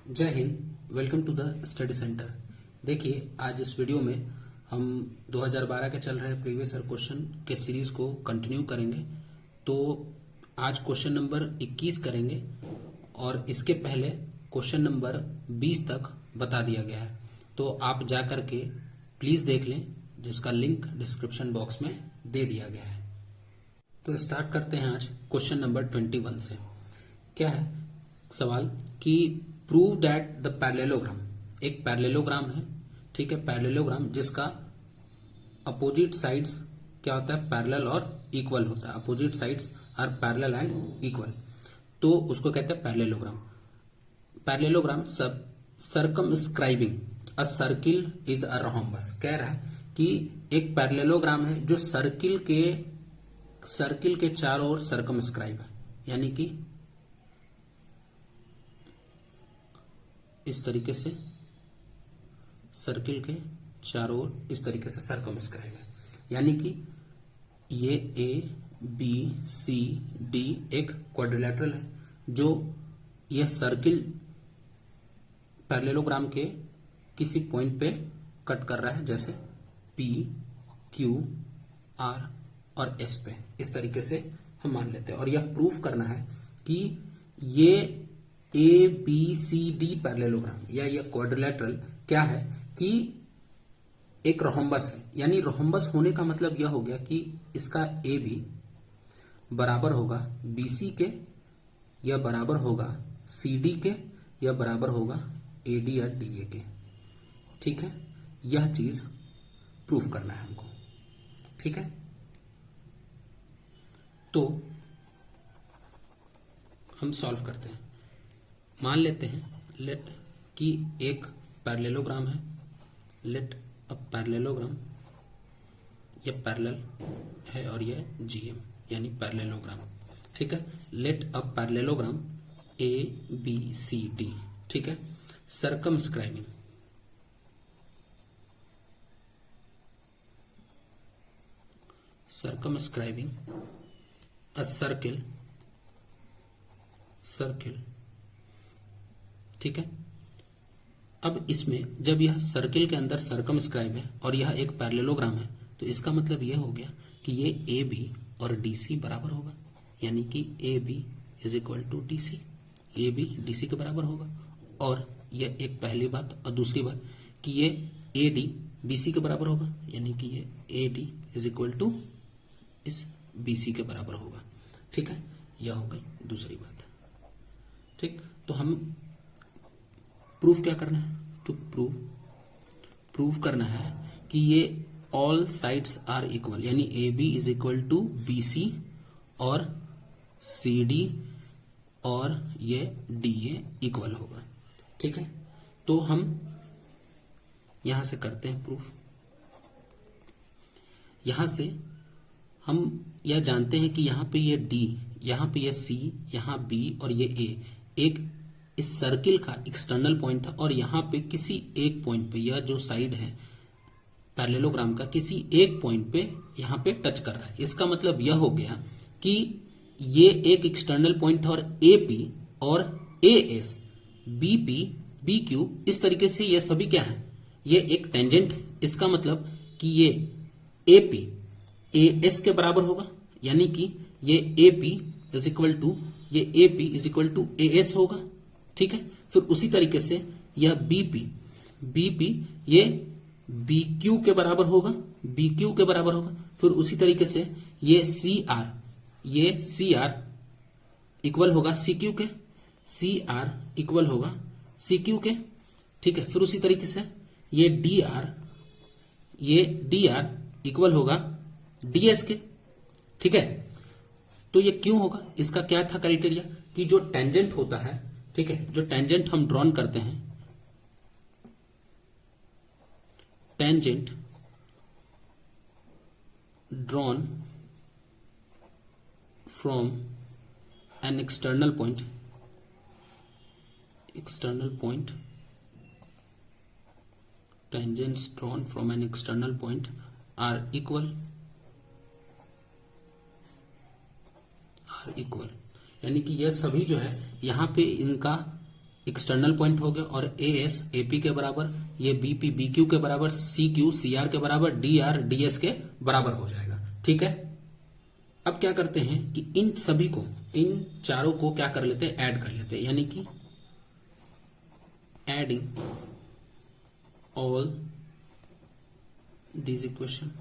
जय Hind. Welcome to the study centre. देखिए, आज इस वीडियो में हम 2012 के चल रहे प्रीवियस ईयर क्वेश्चन के सीरीज को कंटिन्यू करेंगे। तो आज क्वेश्चन नंबर 21 करेंगे और इसके पहले क्वेश्चन नंबर 20 तक बता दिया गया है। तो आप जा कर के प्लीज देख लें, जिसका लिंक डिस्क्रिप्शन बॉक्स में दे दिया गया है। तो स्टार्ट करते हैं आज क्वेश्चन नंबर 21 से। क्या है सवाल कि प्रूव दैट द पैरेललोग्राम, एक पैरेललोग्राम है, ठीक है, पैरेललोग्राम जिसका अपोजिट साइड्स क्या होता है, पैरेलल और इक्वल होता है। Opposite sides are parallel and equal, तो उसको कहते हैं पैरेललोग्राम। पैरेललोग्राम सब circumscribing a circle is a rhombus, कह रहा है कि एक पैरेललोग्राम है जो सर्किल के चारों ओर सर्कमस्क्राइब है, यानी कि इस तरीके से सर्किल के चारों ओर इस तरीके से सर्कमस्क्राइब है, यानी कि ये ए बी सी डी एक क्वाड्रिलेटरल है जो यह सर्किल पैरेललोग्राम के किसी पॉइंट पे कट कर रहा है, जैसे पी क्यू आर और एस पे। इस तरीके से हम मान लेते हैं और यह प्रूफ करना है कि ये A B C D parallelogram या ये क्वाड्रिलेटरल क्या है कि एक रोम्बस है। यानी रोम्बस होने का मतलब यह हो गया कि इसका ए बी बराबर होगा बी सी के, या बराबर होगा सी डी के, या बराबर होगा ए डी या डी ए के। ठीक है, यह चीज प्रूफ करना है हमको। ठीक है, तो हम सॉल्व करते हैं। मान लेते हैं लेट कि एक पैरेललोग्राम है, लेट अ पैरेललोग्राम, ये पैरेलल है और ये जीएम यानी पैरेललोग्राम। ठीक है, let a parallelogram A B C D, ठीक है, सर्कमस्क्राइबिंग अ सर्किल, ठीक है। अब इसमें जब यह सर्किल के अंदर सर्कमस्क्राइब है और यह एक पैरेललोग्राम है, तो इसका मतलब यह हो गया कि ये ए बी और डी सी बराबर होगा, यानी कि A B is equal to D C, A B D C के बराबर होगा। और यह एक पहली बात, और दूसरी बात कि ये ए डी बी सी के बराबर होगा, यानी कि ये A D is equal to इस बी सी के बराबर होगा। ठीक है, यह हो गई दूसरी बात। ठीक, तो हम प्रूफ क्या करना है, टू प्रूफ करना है कि ये ऑल साइड्स आर इक्वल, यानी A B is equal to B C और सी डी और ये डी ए इक्वल होगा। ठीक है, तो हम यहां से करते हैं प्रूफ। यहां से हम यह जानते हैं कि यहां पे ये डी, यहां पे ये सी, यहां बी और ये ए एक इस सर्किल का एक्सटर्नल पॉइंट है, और यहां पे किसी एक पॉइंट पे यह जो साइड है पैरेललोग्राम का किसी एक पॉइंट पे यहां पे टच कर रहा है। इसका मतलब यह हो गया कि ये एक एक्सटर्नल पॉइंट है और ए पी और A S B P B Q इस तरीके से ये सभी क्या है, ये एक टेंजेंट है। इसका मतलब कि ये ए पी ए एस के बराबर होगा, यानी कि ये A P is equal to ये A P is equal to A S होगा। ठीक है, फिर उसी तरीके से यह बीपी ये बी क्यू के बराबर होगा, बी क्यू के बराबर होगा। फिर उसी तरीके से ये सी आर इक्वल होगा सी क्यू के, सी आर इक्वल होगा सी क्यू के। ठीक है, फिर उसी तरीके से ये डी आर इक्वल होगा डी एस के। ठीक है, तो ये क्यों होगा, इसका क्या था क्राइटेरिया कि जो टेंजेंट होता है, ठीक है, जो टेंजेंट हम ड्रॉन करते हैं, tangent drawn from an external point tangents drawn from an external point are equal, यानी कि यह सभी जो है यहाँ पे इनका एक्सटर्नल पॉइंट हो गया, और ए एस ए पी के बराबर, ये बी पी बी क्यू के बराबर, सी क्यू सी आर के बराबर, डी आर डी एस के बराबर हो जाएगा। ठीक है, अब क्या करते हैं कि इन सभी को, इन चारों को क्या कर लेते हैं, ऐड कर लेते हैं, यानी कि एडिंग ऑल दिस इक्वेशन।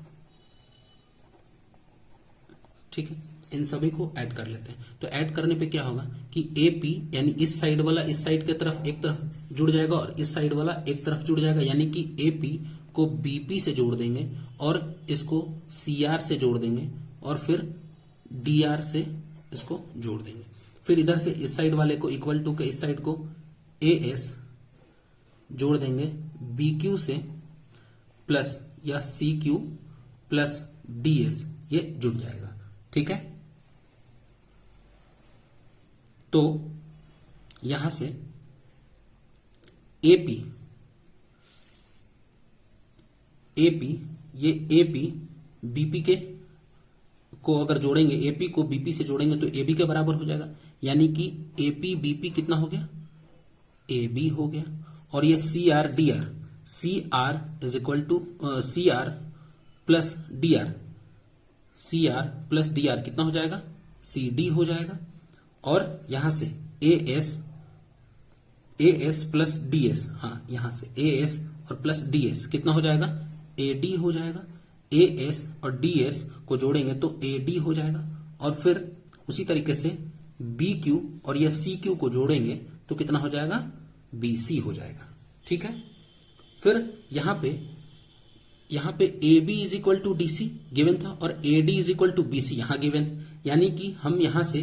ठीक है, इन सभी को ऐड कर लेते हैं। तो ऐड करने पे क्या होगा कि ए पी यानी इस साइड वाला इस साइड के तरफ एक तरफ जुड़ जाएगा, और इस साइड वाला एक तरफ जुड़ जाएगा, यानी कि ए पी को बीपी से जोड़ देंगे, और इसको सी आर से जोड़ देंगे, और फिर डी आर से इसको जोड़ देंगे। फिर इधर से इस साइड वाले को इक्वल टू के इस साइड को ए एस जोड़ देंगे बी क्यू से, प्लस या C Q plus D S, ये जुड़ जाएगा। ठीक है, तो यहां से एपी ये एपी बीपी के को अगर जोड़ेंगे, एपी को बीपी से जोड़ेंगे तो एबी के बराबर हो जाएगा, यानी कि एपी बीपी कितना हो गया, एबी हो गया। और ये C R D R, C R is equal to C R plus D R, C R plus D R कितना हो जाएगा, सी डी हो जाएगा। और यहां से A S plus D S, हाँ यहां से ए एस और प्लस डी एस कितना हो जाएगा, ए डी हो जाएगा। ए एस और डी एस को जोड़ेंगे तो ए डी हो जाएगा, और फिर उसी तरीके से बी क्यू और ये सी क्यू को जोड़ेंगे तो कितना हो जाएगा, बी सी हो जाएगा। ठीक है, फिर यहां पे A B is equal to D C given था, और A D is equal to B C यहां गिवन, यानी कि हम यहां से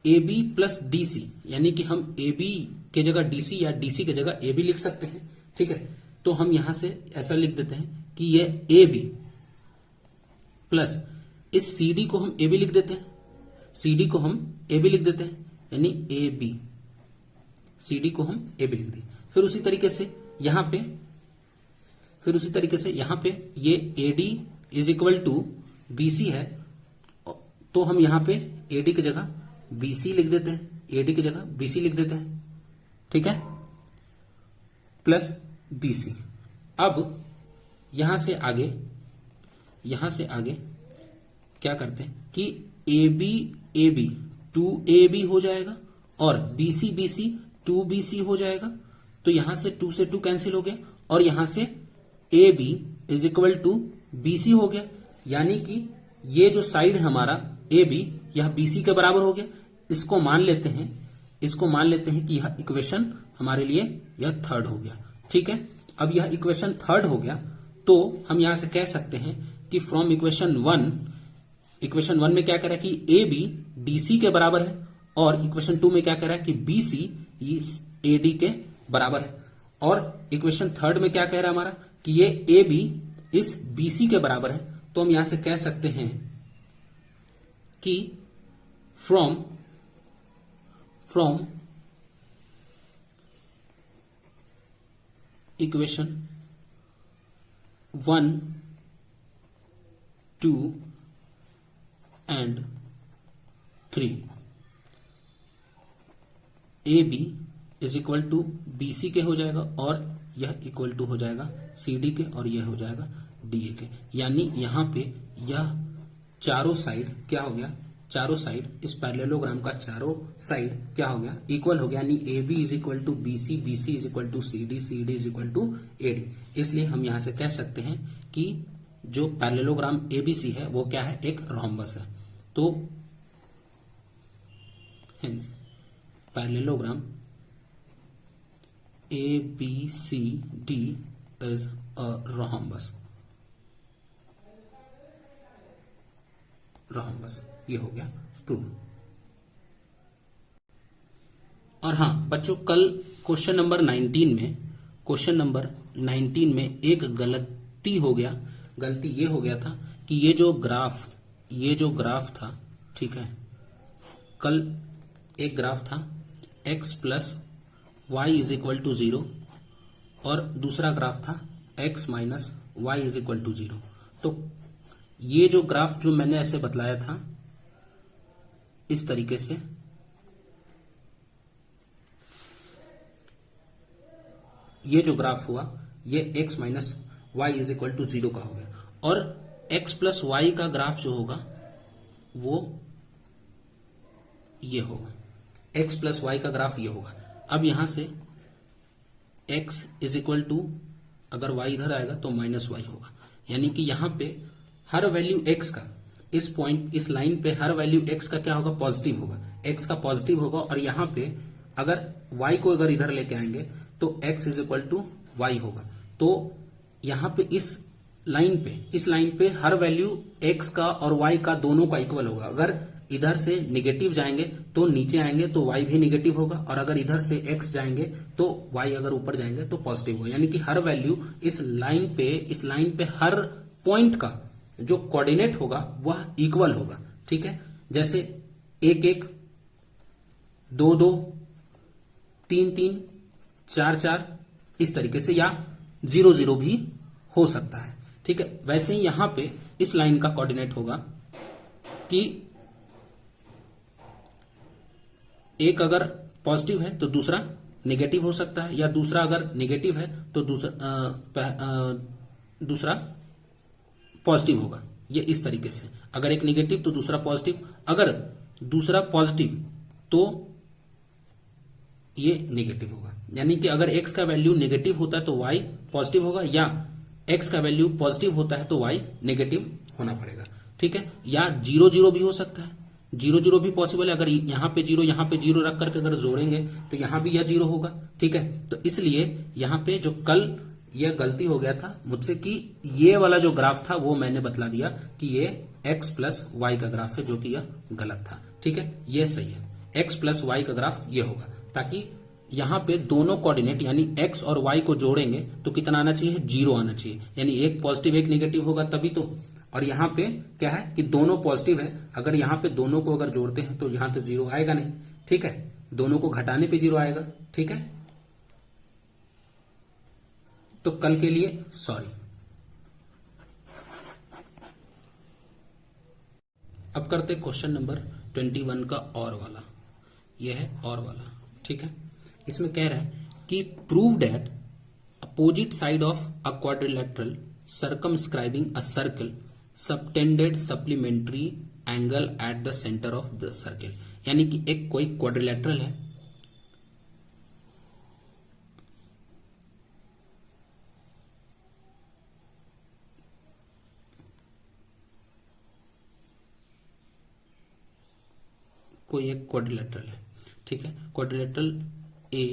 A B plus D C, यानी कि हम ए बी के जगह डीसी या डीसी के जगह ए बी लिख सकते हैं। ठीक है, तो हम यहां से ऐसा लिख देते हैं कि ये ए बी प्लस इस सी डी को हम ए बी लिख देते हैं, सी डी को हम ए बी लिख देते हैं, यानी ए बी, सी डी को हम ए बी लिख दें। फिर उसी तरीके से यहां पे ये A D is equal to B C है, तो हम यहां पे ए डी की जगह बी सी लिख देते हैं, ए डी की जगह बी सी लिख देते हैं। ठीक है, प्लस बी सी। अब यहां से आगे क्या करते हैं कि ए बी 2AB हो जाएगा, और BC 2BC हो जाएगा। तो यहां से 2 से 2 कैंसिल हो गया, और यहां से AB is equal to BC हो गया, यानी कि ये जो साइड है हमारा AB यह BC के बराबर हो गया। इसको मान लेते हैं कि यह इक्वेशन हमारे लिए यह थर्ड हो गया। ठीक है, अब यह इक्वेशन थर्ड हो गया, तो हम यहां से कह सकते हैं कि फ्रॉम इक्वेशन वन में क्या कह रहा है कि ए बी डी सी के बराबर है, और इक्वेशन 2 में क्या कह रहा है कि बी सी ए डी के बराबर है, और इक्वेशन थर्ड में क्या कह रहा है हमारा कि ये ए बी इस बी सी के बराबर है। तो हम यहां से कह सकते हैं कि from equation 1, 2 and 3 A B is equal to B C के हो जाएगा, और यह इक्वल टू हो जाएगा सी डी के, और यह हो जाएगा डी ए के। यानी यहां पे यह चारों साइड क्या हो गया, चारों साइड इस पैरेललोग्राम का चारों साइड क्या हो गया, इक्वल हो गया। यानी A B is equal to B C is equal to C D is equal to A D. इसलिए हम यहां से कह सकते हैं कि जो पैरेललोग्राम एबीसी है वो क्या है, एक रोम्बस है। तो hence parallelogram ABCD is a rhombus. ये हो गया प्रूव। और हाँ बच्चों, कल क्वेश्चन नंबर 19 में एक गलती हो गया। गलती ये हो गया था कि ये जो ग्राफ था, ठीक है, कल एक ग्राफ था x plus Y is equal to 0, और दूसरा ग्राफ था x minus Y is equal to 0। तो ये जो ग्राफ जो मैंने ऐसे बतलाया था इस तरीके से, ये जो ग्राफ हुआ ये x minus Y is equal to 0 का हो गया, और x प्लस वाई का ग्राफ जो होगा वो ये होगा, x प्लस वाई का ग्राफ ये होगा। अब यहां से x इज इक्वल टू, अगर y इधर आएगा तो माइनस वाई होगा, यानी कि यहां पे हर वैल्यू x का इस पॉइंट, इस लाइन पे हर वैल्यू x का क्या होगा, पॉजिटिव होगा, x का पॉजिटिव होगा। और यहां पे अगर y को अगर इधर लेके आएंगे तो x is equal to Y होगा। तो यहां पे इस लाइन पे हर वैल्यू x का और y का दोनों का इक्वल होगा। अगर इधर से निगेटिव जाएंगे तो नीचे आएंगे तो y भी निगेटिव होगा, और अगर इधर से x जाएंगे तो y अगर ऊपर जाएंगे तो पॉजिटिव होगा। यानी कि हर वैल्यू इस लाइन पे हर पॉइंट का जो कोऑर्डिनेट होगा वह इक्वल होगा। ठीक है, जैसे 1 1, 2 2, 3 3, 4 4 इस तरीके से, या 0 0 भी हो सकता है। ठीक है, वैसे ही यहां पे इस लाइन का कोऑर्डिनेट होगा कि एक अगर पॉजिटिव है तो दूसरा नेगेटिव हो सकता है, या दूसरा अगर नेगेटिव है तो दूसरा पॉजिटिव होगा। ये इस तरीके से, अगर एक नेगेटिव तो दूसरा पॉजिटिव, अगर दूसरा पॉजिटिव तो ये नेगेटिव होगा। यानी कि अगर x का वैल्यू नेगेटिव होता है तो y पॉजिटिव होगा, या x का वैल्यू पॉजिटिव होता है तो y नेगेटिव होना पड़ेगा। ठीक है, या 0 0 भी हो सकता है, 0 0 भी पॉसिबल है। अगर यहाँ पे 0 यहाँ पे 0 रख करके अगर जोड़ेंगे तो यहाँ भी यह 0 होगा। ठीक है, तो इसलिए यहाँ पे जो कल यह गलती हो गया था मुझसे कि ये वाला जो ग्राफ था वो मैंने बतला दिया कि ये x प्लस वाई का ग्राफ है, जो कि यह गलत था। ठीक है, ये सही है, x प्लस वाई का ग्राफ ये होगा, ताकि यहां पे दोनों कोऑर्डिनेट यानी x और y को जोड़ेंगे तो कितना आना चाहिए, 0 आना चाहिए। यानी एक पॉजिटिव एक नेगेटिव होगा तभी तो। और यहाँ पे क्या है कि दोनों पॉजिटिव है, अगर यहाँ पे दोनों को अगर जोड़ते हैं तो यहाँ तो 0 आएगा नहीं। ठीक है, दोनों को घटाने पे 0 आएगा। ठीक है, तो कल के लिए सॉरी। अब करते क्वेश्चन नंबर 21 का और वाला, यह है और वाला। ठीक है, इसमें कह रहा है कि prove that opposite side of a quadrilateral circumscribing a circle subtended supplementary angle at the centre of the circle. यानी कि एक कोई क्वाड्रिलेटरल है, कोई एक क्वाड्रिलेटरल है। ठीक है, क्वाड्रिलेटरल ए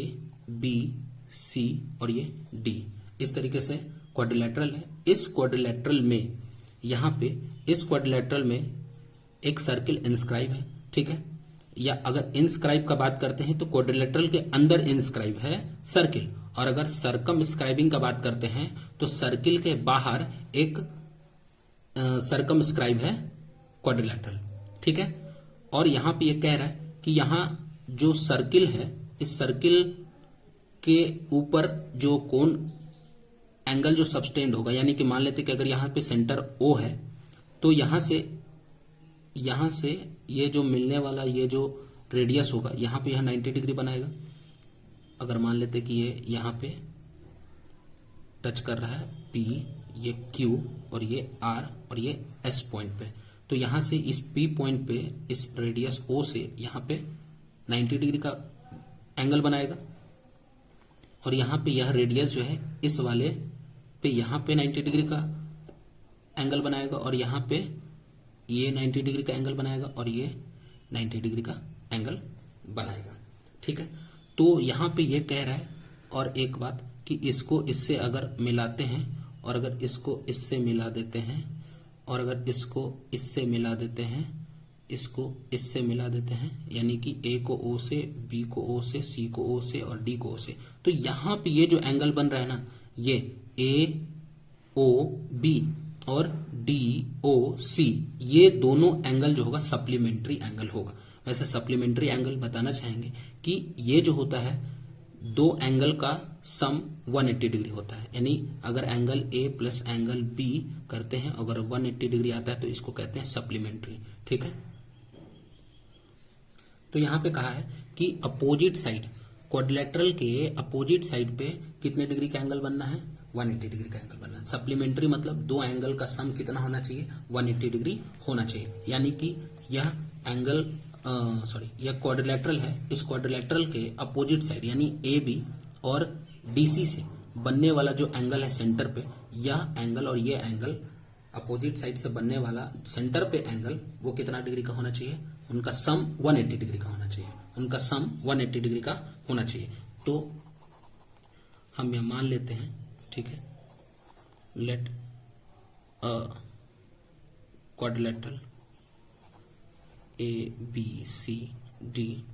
बी सी और ये डी, इस तरीके से क्वाड्रिलेटरल है। इस क्वाड्रिलेटरल में यहां पे इस क्वाड्रिलेटरल में एक सर्किल इंस्क्राइब है। ठीक है, या अगर इंस्क्राइब का बात करते हैं तो क्वाड्रिलेटरल के अंदर इंस्क्राइब है सर्किल, और अगर सर्कमस्क्राइबिंग का बात करते हैं तो सर्किल के बाहर एक सर्कमस्क्राइब है क्वाड्रिलेटरल। ठीक है, और यहां पे ये कह रहा है कि यहां जो सर्किल है, इस सर्किल के ऊपर जो कोण एंगल जो सबटेंड होगा, यानी कि मान लेते कि अगर यहां पे सेंटर O है तो यहां से ये जो मिलने वाला ये जो रेडियस होगा यहां पे यह 90 डिग्री बनाएगा। अगर मान लेते कि ये यहां पे टच कर रहा है P, ये Q और ये R और ये S पॉइंट पे, तो यहां से इस P पॉइंट पे इस रेडियस O से यहां पे 90 डिग्री का एंगल बनाएगा, और यहां पे यह रेडियस जो है इस वाले पे यहां पे 90 डिग्री का एंगल बनाएगा, और यहां पे ये 90 डिग्री का एंगल बनाएगा, और ये 90 डिग्री का एंगल बनाएगा। ठीक है, तो यहां पे ये कह रहा है, और एक बात कि इसको इससे अगर मिलाते हैं, और अगर इसको इससे मिला देते हैं, और अगर इसको इससे मिला देते हैं, इसको इससे मिला देते हैं, यानी कि A को O से, B को O से, C को O से और D को O से, तो यहां पे ये जो एंगल बन रहा है ना, ये AOB और DOC, ये दोनों एंगल जो होगा सप्लीमेंट्री एंगल होगा। वैसे सप्लीमेंट्री एंगल बताना चाहेंगे कि ये जो होता है दो एंगल का सम 180 डिग्री होता है, यानी अगर angle A plus angle B करते हैं, अगर 180 डिग्री आता है तो इसको कहते हैं सप्लीमेंट्री। ठीक है, तो यहां पे कहा है कि अपोजिट साइड क्वाड्रिलेटरल के अपोजिट साइड पे कितने डिग्री का एंगल बनना है? 180 डिग्री का एंगल बनना है। सप्लीमेंट्री मतलब दो एंगल का सम कितना होना चाहिए? 180 डिग्री होना चाहिए। यानी कि यह एंगल यह क्वाड्रिलेटरल है, इस क्वाड्रिलेटरल के अपोजिट साइड यानी ए बी और डीसी से बनने वाला जो एंगल है सेंटर पे, यह एंगल और ये एंगल अपोजिट साइड से बनने वाला सेंटर पे एंगल वो कितना डिग्री का होना चाहिए? उनका सम 180 डिग्री का होना चाहिए। उनका सम 180 डिग्री का होना चाहिए। तो हम यह मान लेते हैं, ठीक है, let a quadrilateral A B C D,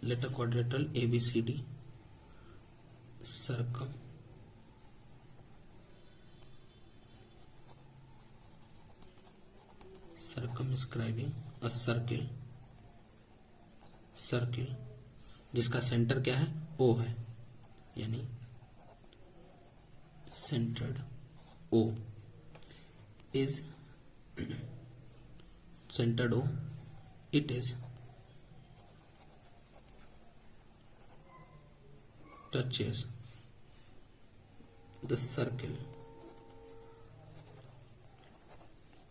let a quadrilateral A B C D circumscribing a circle जिसका सेंटर क्या है? O है, यानी centered O is centered O, it is touches the circle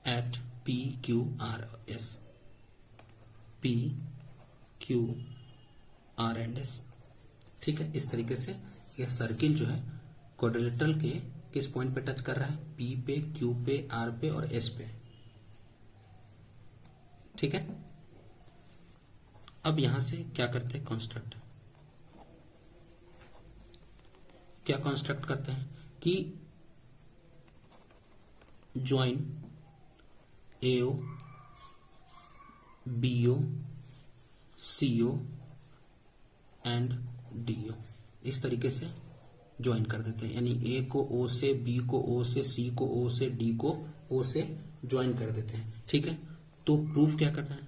at P Q R S, P Q R and S। ठीक है, इस तरीके से यह सर्किल जो है क्वाड्रिलेटरल के किस पॉइंट पे टच कर रहा है? P पे, Q पे, R पे और S पे। ठीक है, अब यहां से क्या करते हैं? कंस्ट्रक्ट। क्या कंस्ट्रक्ट करते हैं कि join AO BO CO and DO, इस तरीके से ज्वाइन कर देते हैं। यानी A को O से, B को O से, C को O से, D को O से ज्वाइन कर देते हैं। ठीक है, तो प्रूफ क्या करना है?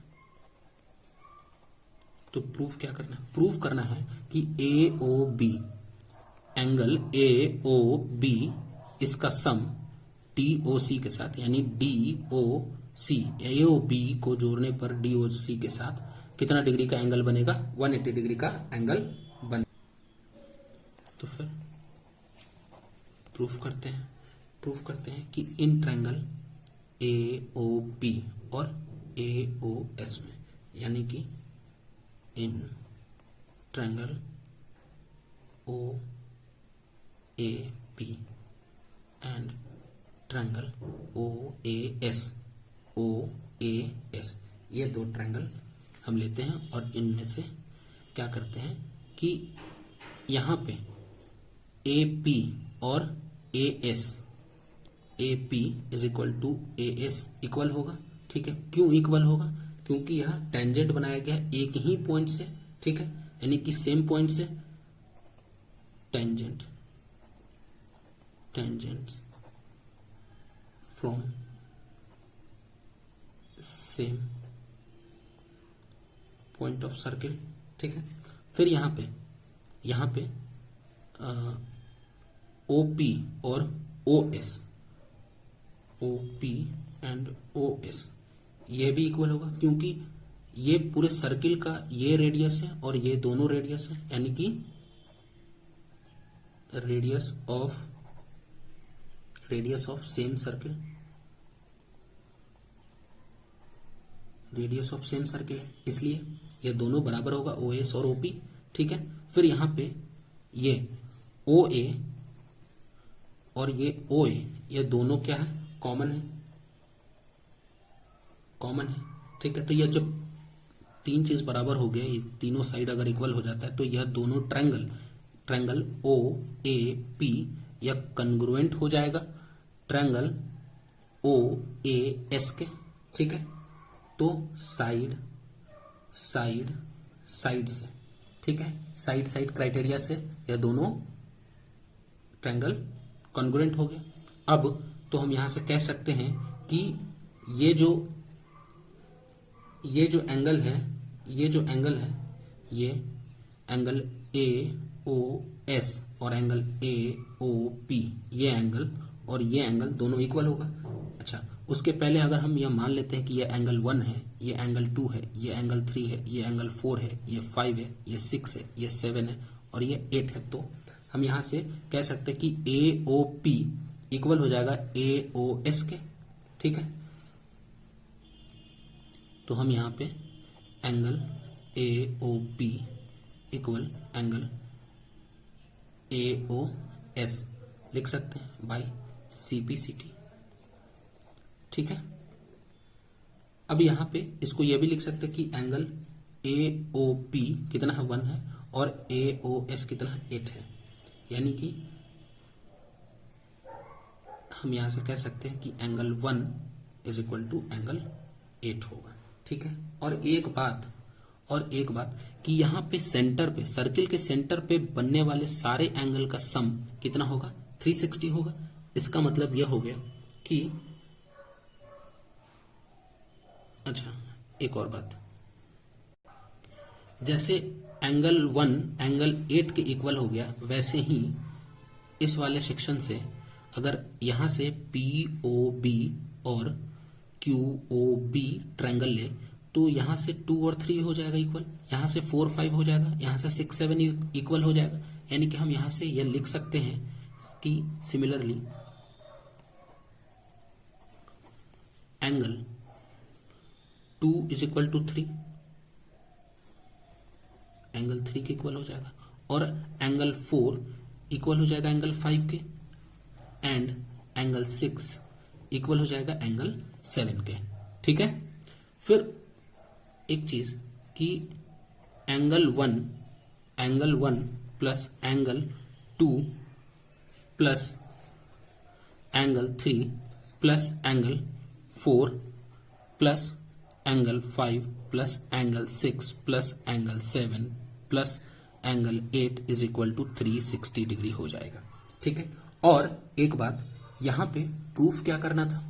प्रूफ करना है कि AOB एंगल AOB इसका सम DOC के साथ, यानी DOC AOB को जोड़ने पर DOC के साथ कितना डिग्री का एंगल बनेगा? 180 डिग्री का एंगल बने। तो फिर प्रूफ करते हैं कि इन ट्रायंगल AOB और AOS में, यानी कि in triangle OAP and triangle OAS, ये दो ट्रायंगल हम लेते हैं और इनमें से क्या करते हैं कि यहां पे AP और AS, AP is equal to AS equal होगा। ठीक है, क्यों इक्वल होगा? क्योंकि यह टेंजेंट बनाया गया एक ही पॉइंट से। ठीक है, यानी कि सेम पॉइंट से tangents from same point of circle. ठीक है, फिर यहां पे OP और OS, OP एंड OS ये भी इक्वल होगा, क्योंकि ये पूरे सर्किल का ये रेडियस है और ये दोनों रेडियस है, यानी कि रेडियस ऑफ सेम सर्किल है, इसलिए ये दोनों बराबर होगा OS और OP। ठीक है, फिर यहां पे ये OA और ये OA ये दोनों क्या है? कॉमन है। ठीक है, तो यह जब तीन चीज बराबर हो गया, ये तीनों साइड अगर इक्वल हो जाता है, तो यह दोनों ट्रायंगल OAP यह कंग्रुएंट हो जाएगा ट्रायंगल OAS के। ठीक है, तो साइड से, ठीक है, साइड क्राइटेरिया से यह दोनों ट्रायंगल कॉन्ग्रुएंट हो गया। अब तो हम यहां से कह सकते हैं कि ये जो एंगल है, ये एंगल AOS और एंगल AOP, ये एंगल और ये एंगल दोनों इक्वल होगा। अच्छा, उसके पहले अगर हम यह मान लेते हैं कि ये एंगल 1 है, ये एंगल 2 है, ये एंगल 3 है, ये एंगल 4 है, ये 5 है, ये 6 है, ये 7 है और ये 8 है, तो हम यहां से कह सकते हैं कि AOP इक्वल हो जाएगा AOS के। ठीक है, तो हम यहां पे angle AOP equal angle AOS लिख सकते हैं बाई CPCT। ठीक है, अब यहां पे इसको यह भी लिख सकते हैं कि एंगल AOP कितना है 1 है और AOS कितना है 8 है, यानी कि हम यहां से कह सकते हैं कि angle 1 is equal to angle 8 होगा। ठीक है, और एक बात कि यहाँ पे सेंटर पे, सर्किल के सेंटर पे बनने वाले सारे एंगल का सम कितना होगा, 360 होगा। इसका मतलब यह हो गया कि अच्छा, एक और बात, जैसे एंगल 1 एंगल 8 के इक्वल हो गया, वैसे ही इस वाले सेक्शन से अगर यहां से POB और QOB ट्रायंगल ले तो यहां से 2 और 3 हो जाएगा इक्वल, यहां से 4 5 हो जाएगा, यहां से 6 7 इक्वल हो जाएगा। यानी कि हम यहां से यह लिख सकते हैं कि similarly angle 2 is equal to 3, angle 3 के इक्वल हो जाएगा, और एंगल 4 इक्वल हो जाएगा एंगल 5 के, एंड एंगल 6 इक्वल हो जाएगा एंगल 7 के। ठीक है, फिर एक चीज कि angle 1 plus angle 2 plus angle 3 plus angle 4 plus angle 5 plus angle 6 plus angle 7 plus angle 8 is equal to 360 degree हो जाएगा। ठीक है, और एक बात यहां पे प्रूफ क्या करना था,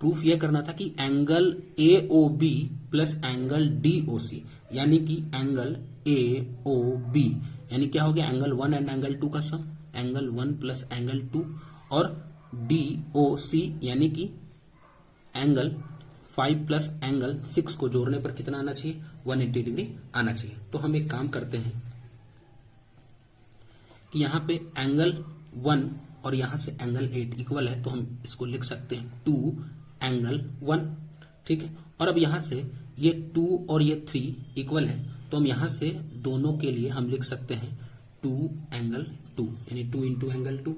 प्रूफ यह करना था कि angle AOB plus angle DOC यानी कि एंगल AOB यानी क्या हो गया, एंगल 1 एंड एंगल 2 का सम, एंगल 1 प्लस एंगल 2, और DOC यानी कि एंगल 5 प्लस एंगल 6 को जोड़ने पर कितना आना चाहिए, 180 डिग्री आना चाहिए। तो हम एक काम करते हैं कि यहां पे एंगल 1 और यहां से एंगल 8 इक्वल है, तो हम इसको लिख सकते हैं 2 एंगल 1। ठीक है, और अब यहां से ये 2 और ये 3 इक्वल है, तो हम यहां से दोनों के लिए हम लिख सकते हैं 2 एंगल 2 यानी 2 इंटू एंगल 2।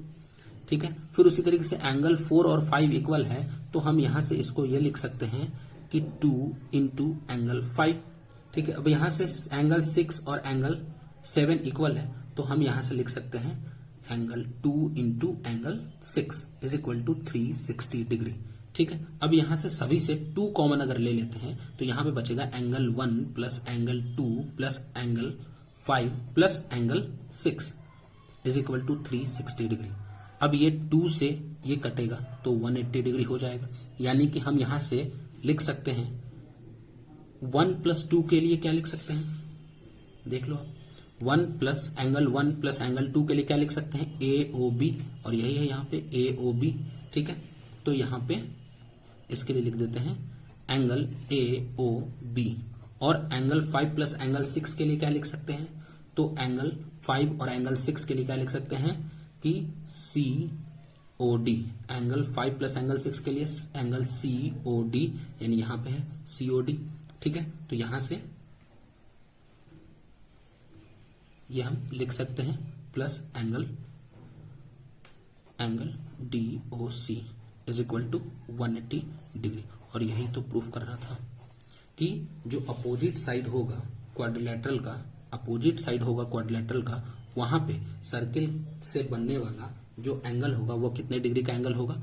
ठीक है, फिर उसी तरीके से एंगल 4 और 5 इक्वल है, तो हम यहां से इसको ये लिख सकते हैं कि 2 इंटू एंगल 5। ठीक है, अब यहां से एंगल 6 और एंगल 7 इक्वल है, तो हम यहां से लिख सकते हैं angle 2 into angle 6 is equal to 360 degree. ठीक है, अब यहां से सभी से 2 कॉमन अगर ले लेते हैं तो यहां पे बचेगा angle 1 plus angle 2 plus angle 5 plus angle 6 is equal to 360 degree. अब ये 2 से ये कटेगा तो 180 डिग्री हो जाएगा, यानी कि हम यहां से लिख सकते हैं 1 प्लस 2 के लिए क्या लिख सकते हैं, देख लो आप, 1 प्लस एंगल 2 के लिए क्या लिख सकते हैं, AOB, और यही है यहाँ पे AOB। ठीक है, तो यहाँ पे इसके लिए लिख देते हैं एंगल AOB, और एंगल 5 प्लस एंगल 6 के लिए क्या लिख सकते हैं, तो एंगल 5 और एंगल 6 के लिए क्या लिख सकते हैं कि COD, एंगल 5 प्लस एंगल 6 के लिए एंगल COD, यानी यहां पे है COD। ठीक है, तो यहां से ये हम लिख सकते हैं plus angle DOC is equal to 180 degree. और यही तो प्रूफ करना था कि जो अपोजिट साइड होगा क्वाड्रिलेटरल का, अपोजिट साइड होगा क्वाड्रिलेटरल का, वहां पे सर्किल से बनने वाला जो एंगल होगा वो कितने डिग्री का एंगल होगा,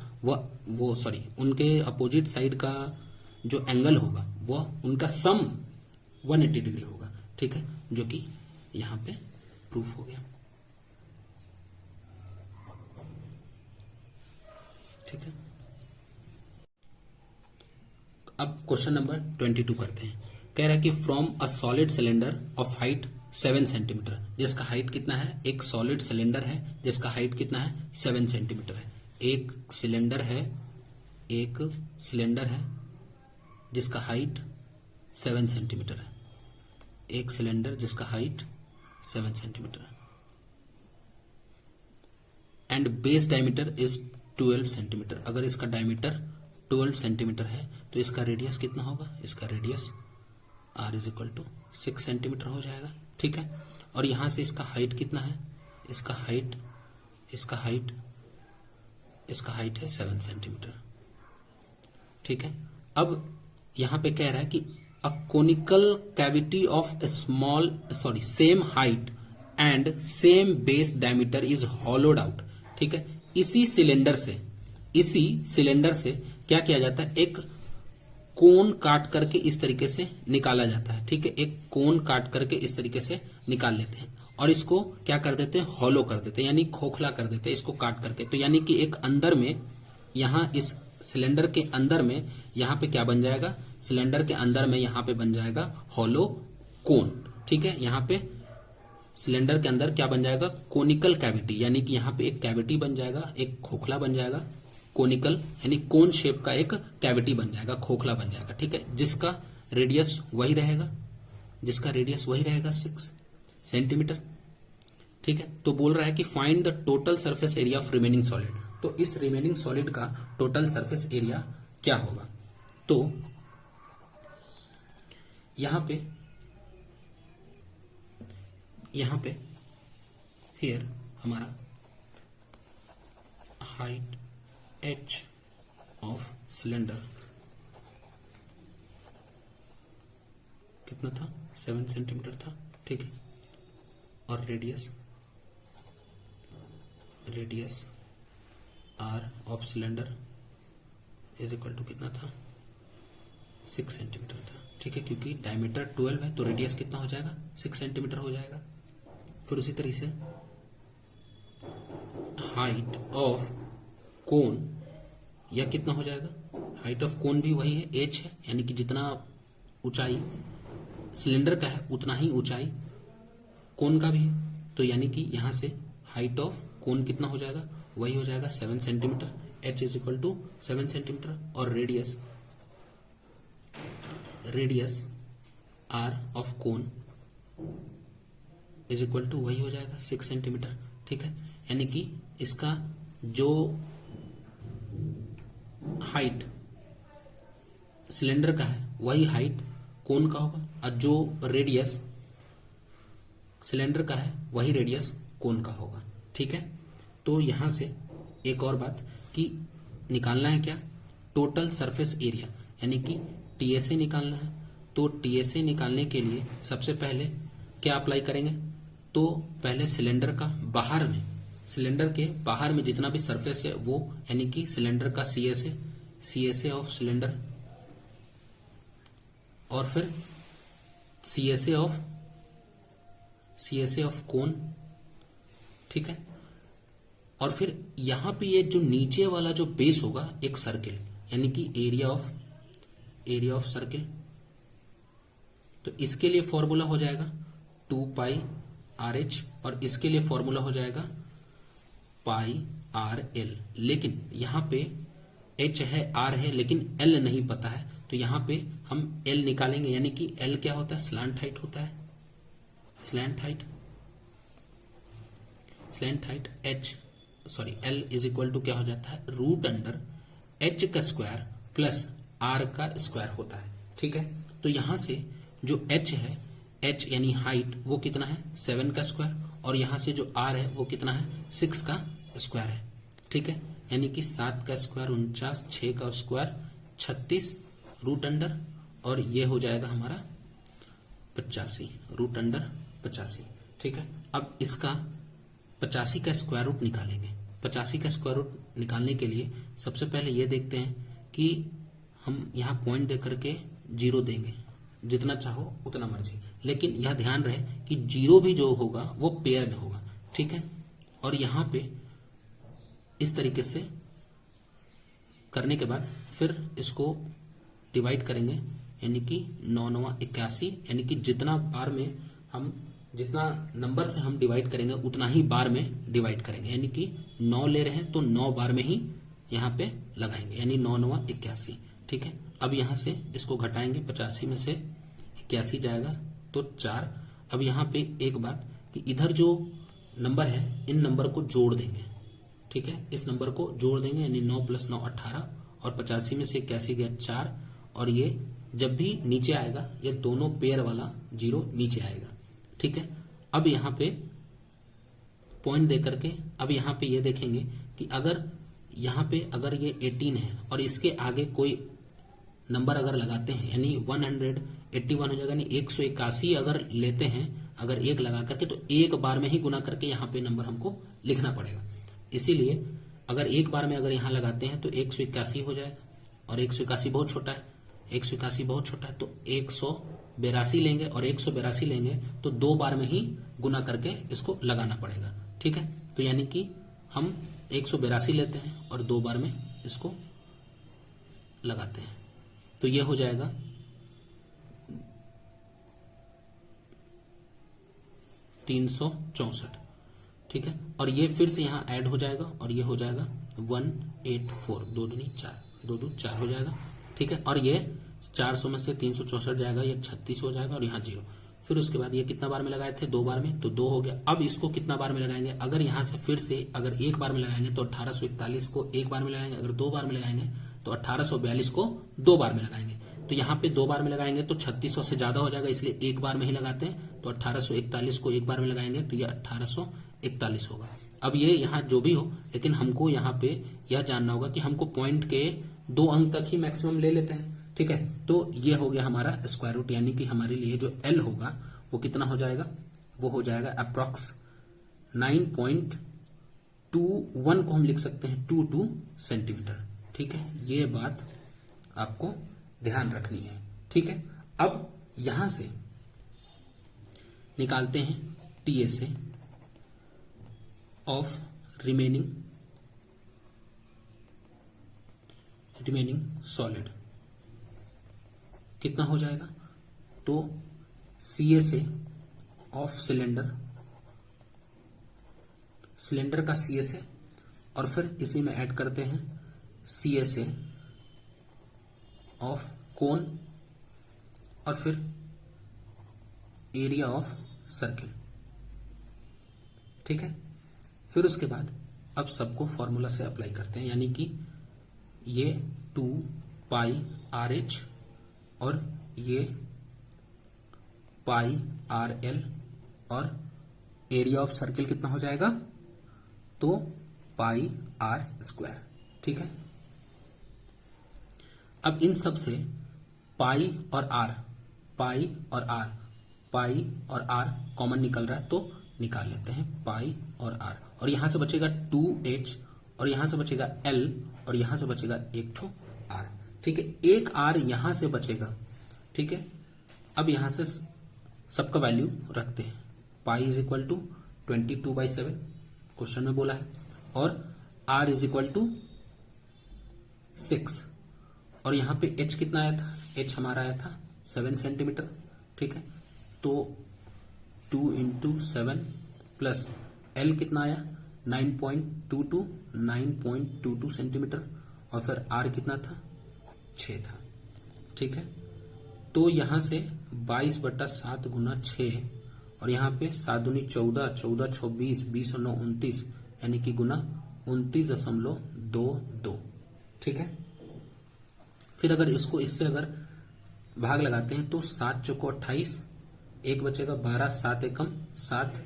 वो सॉरी उनके अपोजिट साइड का जो एंगल होगा वो उनका सम 180 डिग्री होगा। ठीक है, जो कि यहां पे प्रूफ हो गया। ठीक है, अब क्वेश्चन नंबर 22 करते हैं। कह रहा है कि from a solid cylinder of height 7 centimetre, जिसका हाइट कितना है, एक सॉलिड सिलेंडर है जिसका हाइट कितना है 7 सेंटीमीटर है। एक सिलेंडर है एक सिलेंडर है जिसका हाइट 7 सेंटीमीटर है, एक सिलेंडर जिसका हाइट 7 सेंटीमीटर है and base diameter is 12 centimetre. अगर इसका डायमीटर 12 सेंटीमीटर है तो इसका रेडियस कितना होगा? इसका radius r is equal to 6 centimetre हो जाएगा। ठीक है, और यहां से इसका हाइट कितना है? इसका हाइट है 7 सेंटीमीटर। ठीक है, अब यहां पे कह रहा है कि a conical cavity of same height and same base diameter is hollowed out. ठीक है, इसी सिलेंडर से क्या किया जाता है? एक कोन काट करके इस तरीके से निकाला जाता है। ठीक है, एक कोन काट करके इस तरीके से निकाल लेते हैं और इसको क्या कर देते हैं? हॉलो कर देते हैं, यानी खोखला कर देते हैं इसको काट करके। तो यानी कि एक अंदर में, यहां इस सिलेंडर के अंदर में यहां पे क्या बन जाएगा? सिलेंडर के अंदर में यहां पे बन जाएगा हॉलो कोन। ठीक है, यहां पे सिलेंडर के अंदर क्या बन जाएगा? कोनिकल कैविटी, यानी कि यहां पे एक कैविटी बन जाएगा, एक खोखला बन जाएगा। कोनिकल यानी कोन शेप का एक कैविटी बन जाएगा, खोखला बन जाएगा। ठीक है, जिसका रेडियस वही रहेगा 6 सेंटीमीटर। ठीक है, तो बोल रहा है कि find the total surface area of remaining solid. तो इस रिमेनिंग सॉलिड का टोटल सरफेस एरिया क्या होगा? तो यहां पे हियर हमारा हाइट h ऑफ सिलेंडर कितना था? 7 सेंटीमीटर था। ठीक है, और radius r of cylinder is equal to कितना था? 6 सेंटीमीटर था। ठीक है, क्योंकि डायमीटर 12 है तो रेडियस कितना हो जाएगा? 6 सेंटीमीटर हो जाएगा। फिर उसी तरीके से हाइट ऑफ कोन, यह कितना हो जाएगा? हाइट ऑफ कोन भी वही है, h है, यानी कि जितना ऊंचाई सिलेंडर का है उतना ही ऊंचाई कोन का भी है। तो यानी कि यहां से हाइट ऑफ कोन कितना हो जाएगा? वही हो जाएगा 7 centimetre, h is equal to 7 centimetre. और radius r of cone is equal to वही हो जाएगा 6 सेंटीमीटर। ठीक है, यानी कि इसका जो हाइट सिलेंडर का है वही हाइट कोन का होगा, और जो रेडियस सिलेंडर का है वही रेडियस कोन का होगा। ठीक है, तो यहां से एक और बात कि निकालना है क्या? टोटल सरफेस एरिया, यानी कि टीएसए निकालना है। तो टीएसए निकालने के लिए सबसे पहले क्या अप्लाई करेंगे? तो पहले सिलेंडर के बाहर में जितना भी सरफेस है वो, यानी कि सिलेंडर का सीएसए ऑफ सिलेंडर, और फिर सीएसए ऑफ कोन। ठीक है, और फिर यहां पे ये जो नीचे वाला जो बेस होगा एक सर्किल, यानी कि एरिया ऑफ सर्किल। तो इसके लिए फॉर्मूला हो जाएगा 2 पाई RH, और इसके लिए फॉर्मूला हो जाएगा पाई RL। लेकिन यहां पे H है, R है, लेकिन L नहीं पता है, तो यहां पे हम L निकालेंगे, यानी कि L क्या होता है? स्लैंट हाइट होता है। Slant height L is equal to क्या हो जाता है? रूट अंडर H का स्क्वायर प्लस R का स्क्वायर होता है। ठीक है, तो यहां से जो H है, H यानी हाइट, वो कितना है? 7 का स्क्वायर, और यहां से जो R है वो कितना है? 6 का स्क्वायर है। ठीक है, यानी कि 7 का स्क्वायर 49, 6 का स्क्वायर 36 रूट अंडर, और ये हो जाएगा हमारा 85 रूट अंडर 85। ठीक है, अब इसका 85 का स्क्वायर रूट निकालेंगे। 85 का स्क्वायर रूट निकालने के लिए सबसे पहले ये देखते हैं कि हम यहाँ पॉइंट दे करके 0 देंगे, जितना चाहो उतना मर्जी, लेकिन यह ध्यान रहे कि 0 भी जो होगा वो पेयर में होगा। ठीक है, और यहाँ पे इस तरीके से करने के बाद फिर इसको डिवाइड करेंगे, यानी कि 9 9 81, यानी कि जितना नंबर से हम डिवाइड करेंगे उतना ही बार में डिवाइड करेंगे, यानी कि 9 ले रहे हैं तो 9 बार में ही यहाँ पे लगाएंगे, यानी 9 9 81। ठीक है, अब यहाँ से इसको घटाएंगे, 85 में से 81 जाएगा तो 4। अब यहाँ पे एक बात कि इधर जो नंबर है इन नंबर को जोड़ देंगे। ठीक है, इस नंबर को जोड़ देंगे, यानी 9 + 9 18 और 85 में से 81 गया 4। और ये जब भी नीचे आएगा ये दोनों पेयर वाला 0 नीचे आएगा। ठीक है, अब यहाँ पे पॉइंट दे करके अब यहाँ पे ये देखेंगे कि अगर यहाँ पे अगर ये 18 है और इसके आगे कोई नंबर अगर लगाते हैं, यानी 181 हो जाएगा, यानी 181 अगर लेते हैं, अगर एक लगा करके, तो एक बार में ही गुना करके यहाँ पे नंबर हमको लिखना पड़ेगा। इसीलिए अगर एक बार में अगर यहाँ लगाते हैं तो 181 हो जाएगा, और 181 बहुत छोटा है, 181 बहुत छोटा है, तो 182 लेंगे, और 182 लेंगे तो दो बार में ही गुना करके इसको लगाना पड़ेगा। ठीक है, तो यानी कि हम 182 लेते हैं और दो बार में इसको लगाते हैं, तो ये हो जाएगा 364। ठीक है, और ये फिर से यहाँ ऐड हो जाएगा और ये हो जाएगा 184, 2 दूनी 4, 2 दूनी 4 हो जाएगा। ठीक है, और ये 400 में से 364 जाएगा, ये 36 हो जाएगा और यहाँ 0। फिर उसके बाद ये कितना बार में लगाए थे, 2 बार में, तो 2 हो गया। अब इसको कितना बार में लगाएंगे, अगर यहाँ से फिर से अगर एक बार में लगाएंगे तो 1841 को एक बार में लगाएंगे, अगर 2 बार में लगाएंगे तो 1842 को 2 बार में लगाएंगे। तो यहाँ पे 2 बार में लगाएंगे तो 3600 से ज्यादा हो जाएगा, इसलिए एक बार में ही लगाते हैं। तो 1841 को एक बार में लगाएंगे तो ये 1841 होगा। अब ये यहाँ जो भी हो, लेकिन हमको यहाँ पे यह जानना होगा कि हमको पॉइंट के 2 अंक तक ही मैक्सिमम ले लेते हैं। ठीक है, तो ये हो गया हमारा स्क्वायर रूट, यानी कि हमारे लिए जो एल होगा वो कितना हो जाएगा, वो हो जाएगा अप्रॉक्स 9.21 को हम लिख सकते हैं 22 सेंटीमीटर। ठीक है, ये बात आपको ध्यान रखनी है। ठीक है, अब यहां से निकालते हैं टीएसए ऑफ रिमेनिंग सॉलिड कितना हो जाएगा, तो सीएसए ऑफ सिलेंडर का सीएसए, और फिर इसी में ऐड करते हैं सीएसए ऑफ कोन, और फिर एरिया ऑफ सर्किल। ठीक है, फिर उसके बाद अब सबको फॉर्मूला से अप्लाई करते हैं, यानी कि ये 2 पाई आर एच और ये पाई आर एल, और एरिया ऑफ सर्किल कितना हो जाएगा, तो पाई आर स्क्वायर। ठीक है, अब इन सब से पाई और आर कॉमन निकल रहा है, तो निकाल लेते हैं पाई और आर, और यहां से बचेगा 2h, और यहां से बचेगा l, और यहां से बचेगा एक ठो r। ठीक है, एक r यहां से बचेगा। ठीक है, अब यहां से सबका वैल्यू रखते हैं, pi is equal to 22/7 question में बोला है, और r इज इक्वल टू 6, और यहाँ पे h कितना आया था, h हमारा आया था 7 सेंटीमीटर। ठीक है, तो 2 × 7 प्लस l कितना आया 9.22 सेंटीमीटर, और फिर r कितना था 6 था। ठीक है, तो यहाँ से 22/7 × 6, और यहाँ पे 7 दूनी 14, 14 26, 20 और 9 29, यानी कि गुना 29.22। ठीक है, फिर अगर इसको इससे अगर भाग लगाते हैं तो 7 चौको 28, एक बचेगा 12, 7 एकम 7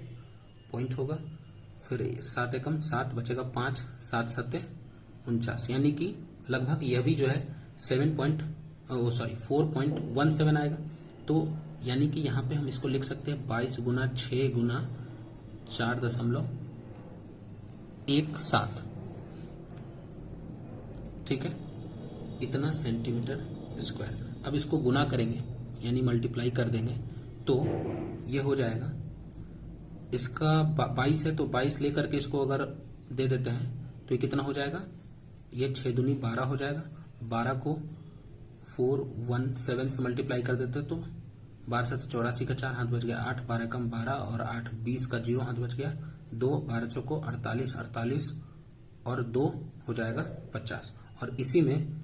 पॉइंट होगा, फिर 7 एकम 7 बचेगा 5, 7 7 49, यानी कि लगभग यह भी जो है 4.17 आएगा। तो यानी कि यहाँ पे हम इसको लिख सकते हैं 22 × 6 × 4.17। ठीक है, इतना सेंटीमीटर स्क्वायर। अब इसको गुना करेंगे, यानी मल्टीप्लाई कर देंगे, तो ये हो जाएगा, इसका 22 है तो 22 लेकर के इसको अगर दे देते हैं तो ये कितना हो जाएगा, ये 6 दूनी 12 हो जाएगा। 12 को 417 से मल्टीप्लाई कर देते तो 12 से 84 का 4 हाथ बच गया 8, 12 कम 12 और 8 20 का 0 हाथ बच गया 2, 12 चौको 48, 48 और 2 हो जाएगा 50। और इसी में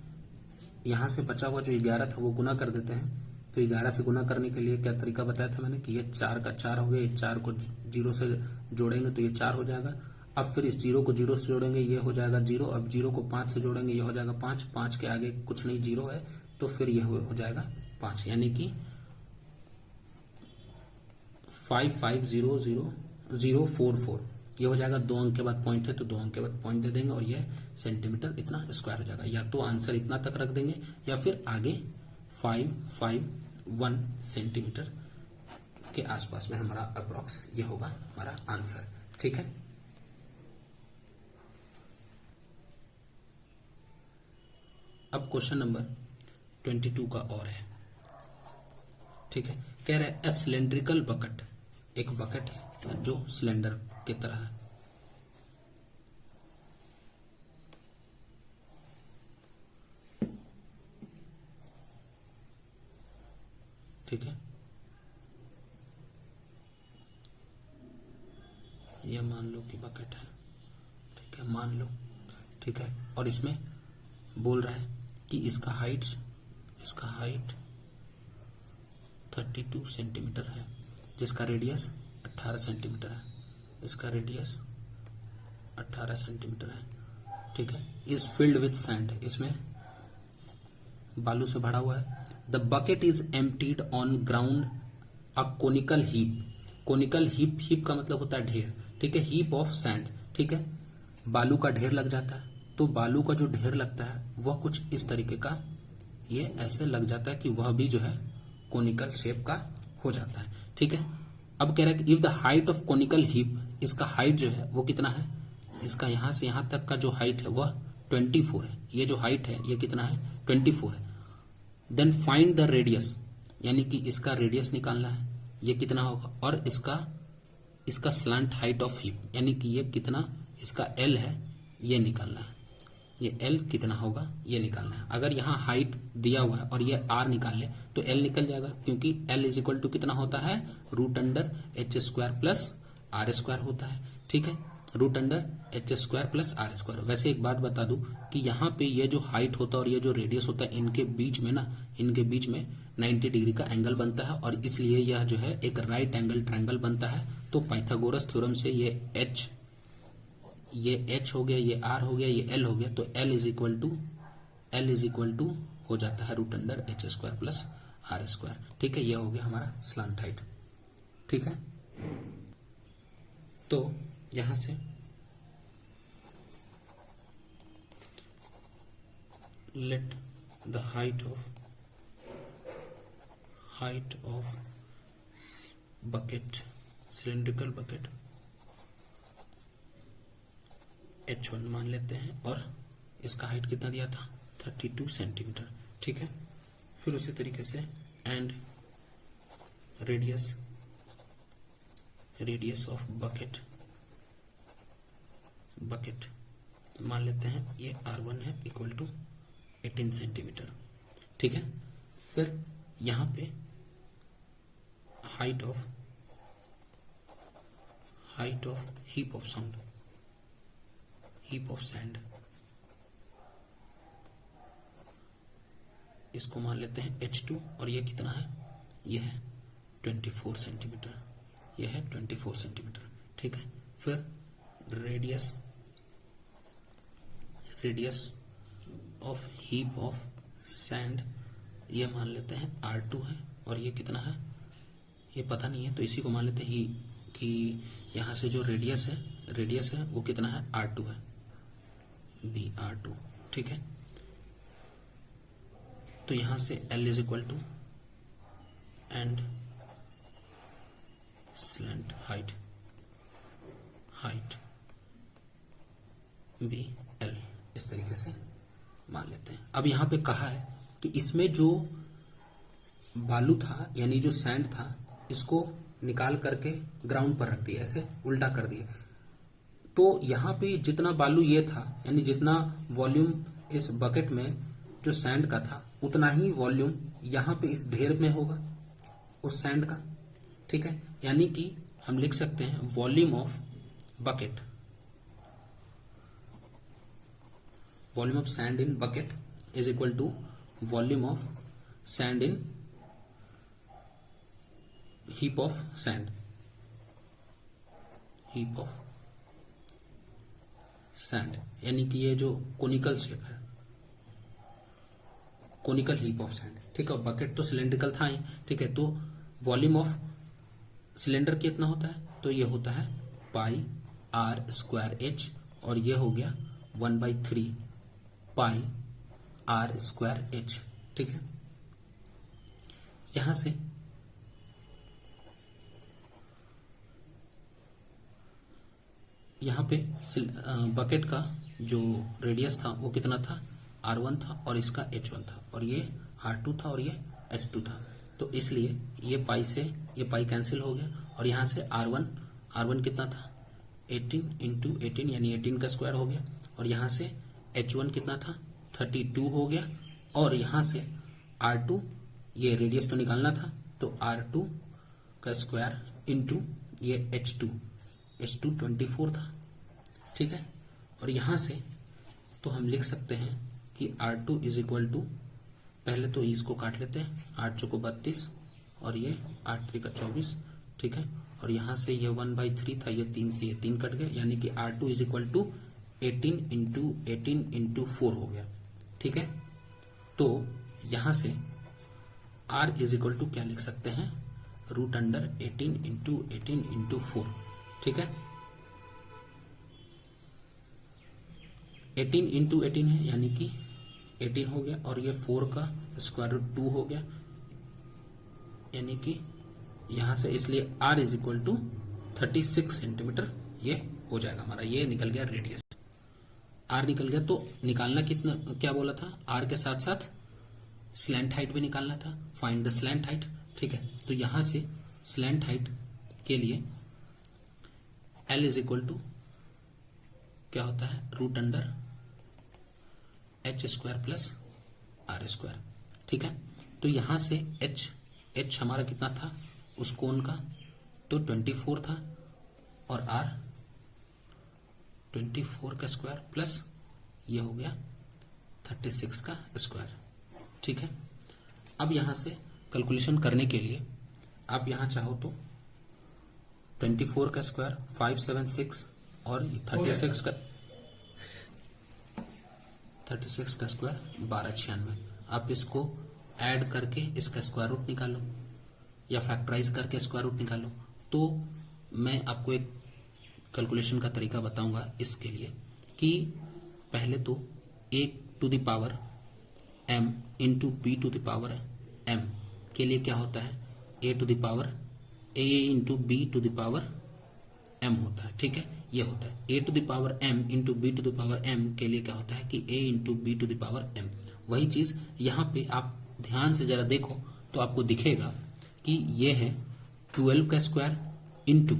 यहां से बचा हुआ जो 11 था वो गुना कर देते हैं। तो 11 से गुना करने के लिए क्या तरीका बताया था मैंने कि ये 4 का 4 हो गया, ये 4 को 0 से जोड़ेंगे तो ये 4 हो जाएगा। अब फिर इस 0 को 0 से जोड़ेंगे, ये हो जाएगा 0। अब 0 को 5 से जोड़ेंगे, ये हो जाएगा 5। 5 के आगे कुछ नहीं, 0 है, तो फिर ये हो जाएगा 5, यानी कि 550044। ये हो जाएगा, 2 अंक के बाद पॉइंट है तो 2 अंक के बाद पॉइंट दे देंगे और ये सेंटीमीटर इतना स्क्वायर हो जाएगा। या तो आंसर इतना तक रख देंगे या फिर आगे 551 सेंटीमीटर के आसपास में हमारा अप्रोक्स ये होगा हमारा आंसर। ठीक है, अब क्वेश्चन नंबर 22 का और है। ठीक है, कह रहा है सिलेंड्रिकल बकेट, एक बकेट है जो सिलेंडर की तरह है। ठीक है, ये मान लो कि बकेट है। ठीक है, मान लो। ठीक है, और इसमें बोल रहा है कि इसका हाइट 32 सेंटीमीटर है, जिसका रेडियस 18 सेंटीमीटर है। इसका रेडियस 18 सेंटीमीटर है। ठीक है, इज फिल्ड विथ सैंड, इसमें बालू से भरा हुआ है। The bucket is emptied on ground a conical heap. Conical heap, heap का मतलब होता है ढेर। ठीक है, हीप ऑफ सैंड। ठीक है, बालू का ढेर लग जाता है। तो बालू का जो ढेर लगता है वह कुछ इस तरीके का, ये ऐसे लग जाता है कि वह भी जो है कोनिकल शेप का हो जाता है। ठीक है, अब कह रहा है कि if the height of conical heap, इसका हाइट जो है वो कितना है, इसका यहां से यहां तक का जो हाइट है वह 24 है। ये जो हाइट है ये कितना है, 24 है। देन फाइंड द रेडियस, यानी कि इसका रेडियस निकालना है, ये कितना होगा। और इसका स्लांट हाइट ऑफ हीप, यानी कि ये कितना, इसका एल है ये निकालना है। ये एल कितना होगा ये निकालना है। अगर यहाँ हाइट दिया हुआ है और ये आर निकाल ले तो एल निकल जाएगा, क्योंकि एल इज इक्वल टू कितना होता है, root under H square plus R square होता है। ठीक है, root under H square plus R square. वैसे एक बात बता दूं कि यहाँ पे ये जो हाइट होता है और ये जो रेडियस होता है, इनके बीच में 90 डिग्री का एंगल बनता है, और इसलिए यह जो है एक राइट एंगल ट्रायंगल बनता है। तो पाइथागोरस थ्योरम से ये एच हो गया, ये आर हो गया, ये एल हो गया, तो एल इज इक्वल टू हो जाता है root under H square plus R square. ठीक है, ये हो गया हमारा स्लांट हाइट। ठीक है, तो यहां से let the height of bucket, cylindrical bucket H1 मान लेते हैं, और इसका हाइट कितना दिया था, 32 सेंटीमीटर। ठीक है, फिर उसी तरीके से एंड रेडियस ऑफ बकेट मान लेते हैं, ये R1 है इक्वल टू 18 सेंटीमीटर। ठीक है, फिर यहां पे height of heap of sand, इसको मान लेते हैं H2, और ये कितना है, ये है 24 सेंटीमीटर, ये है 24 सेंटीमीटर। ठीक है, फिर radius of heap of sand, ये मान लेते हैं R2 है, और ये कितना है ये पता नहीं है, तो इसी को मान लेते हैं कि यहां से जो रेडियस है वो कितना है, R2 है, BR2। ठीक है, तो यहां से L is equal to and slant height BL, इस तरीके से मान लेते हैं। अब यहां पे कहा है कि इसमें जो बालू था, यानी जो सैंड था, इसको निकाल करके ग्राउंड पर रख दिया, ऐसे उल्टा कर दिया। तो यहाँ पे जितना बालू ये था, यानी जितना वॉल्यूम इस बकेट में जो सैंड का था, उतना ही वॉल्यूम यहाँ पे इस ढेर में होगा उस सैंड का। ठीक है, यानी कि हम लिख सकते हैं volume of bucket volume of sand in bucket is equal to volume of sand in heap of sand, heap of sand, यानी कि ये जो कोनिकल शेप है, कोनिकल हीप ऑफ सैंड, ठीक है। बकेट तो सिलेंड्रिकल था ही, ठीक है। तो वॉल्यूम ऑफ सिलेंडर कितना होता है, तो ये होता है पाई आर स्क्वायर एच, और ये हो गया 1/3 पाई आर स्क्वायर एच, ठीक है। यहां से यहाँ पे बकेट का जो रेडियस था वो कितना था, R1 था, और इसका H1 था, और ये R2 था, और ये H2 था। तो इसलिए ये पाई से ये पाई कैंसिल हो गया, और यहाँ से R1 कितना था 18 इंटू 18 यानी 18 का स्क्वायर हो गया, और यहाँ से H1 कितना था 32 हो गया, और यहाँ से R2 ये रेडियस तो निकालना था, तो R2 का स्क्वायर इंटू ये H2 24 था, ठीक है। और यहां से तो हम लिख सकते हैं कि R2 इज इक्वल टू, पहले तो इसको काट लेते हैं, 8 चौको 32 और ये 8 3 का 24, ठीक है। और यहां से ये 1/3 था, ये 3 से ये 3 कट गया, यानी कि R2 is equal to 18 into 18 into 4 हो गया, ठीक है। तो यहां से R इज इक्वल टू क्या लिख सकते हैं, √18 इंटू 18 इंटू 4, ठीक है। 18 इंटू 18 है, यानी कि 18 हो गया, और ये 4 का स्क्वायर रूट 2 हो गया, यानी कि यहां से, इसलिए R is equal to 36 centimetre ये हो जाएगा हमारा, ये निकल गया रेडियस, R निकल गया। तो निकालना कितना, क्या बोला था, R के साथ साथ स्लैंट हाइट भी निकालना था, फाइंड द स्लैंट हाइट, ठीक है। तो यहां से स्लैंट हाइट के लिए L इज इक्वल टू क्या होता है, √H square plus R square, ठीक है। तो यहां से H हमारा कितना था उस कोण का, तो 24 था, और R 24 का स्क्वायर प्लस ये हो गया 36 का स्क्वायर, ठीक है। अब यहां से कैलकुलेशन करने के लिए आप यहां चाहो तो 24 का स्क्वायर 576 और 36 का स्क्वायर 1296, आप इसको ऐड करके इसका स्क्वायर रूट निकालो या फैक्टराइज करके स्क्वायर रूट निकालो। तो मैं आपको एक कैलकुलेशन का तरीका बताऊंगा इसके लिए, कि पहले तो a to the power m into b to the power m के लिए क्या होता है, a to the power a into b to the power m होता है, ठीक है। ये होता है a to the power m into b to the power m के लिए क्या होता है कि a into b to the power m। वही चीज यहाँ पे आप ध्यान से जरा देखो तो आपको दिखेगा कि ये है 12 का स्क्वायर इंटू,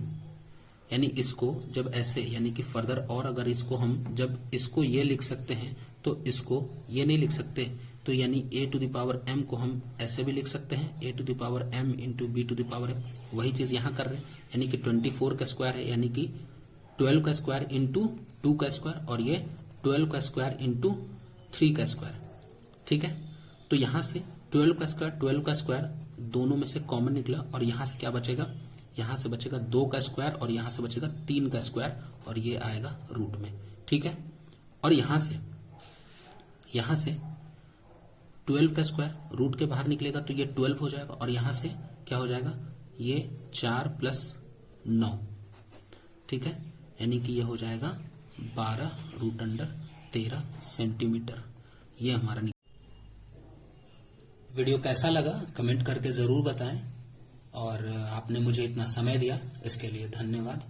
यानी इसको जब ऐसे, यानी कि फर्दर, और अगर इसको हम जब इसको ये लिख सकते हैं तो इसको ये नहीं लिख सकते, तो यानी a to the power m को हम ऐसे भी लिख सकते हैं, a to the power m into b to the power m। वही चीज यहाँ कर रहे हैं, यानी कि 24 का स्क्वायर है, यानी कि 12 का स्क्वायर इंटू 2 का स्क्वायर, और ये 12 का स्क्वायर इंटू 3 का स्क्वायर, ठीक है। तो यहां से 12 का स्क्वायर दोनों में से कॉमन निकला, और यहां से क्या बचेगा, यहां से बचेगा 2 का स्क्वायर, और यहां से बचेगा 3 का स्क्वायर, और ये आएगा रूट में, ठीक है। और यहां से 12 का स्क्वायर रूट के बाहर निकलेगा तो ये 12 हो जाएगा, और यहां से क्या हो जाएगा, ये 4 + 9, ठीक है, यानी कि ये हो जाएगा 12√13 सेंटीमीटर। ये हमारा वीडियो कैसा लगा कमेंट करके जरूर बताएं, और आपने मुझे इतना समय दिया इसके लिए धन्यवाद।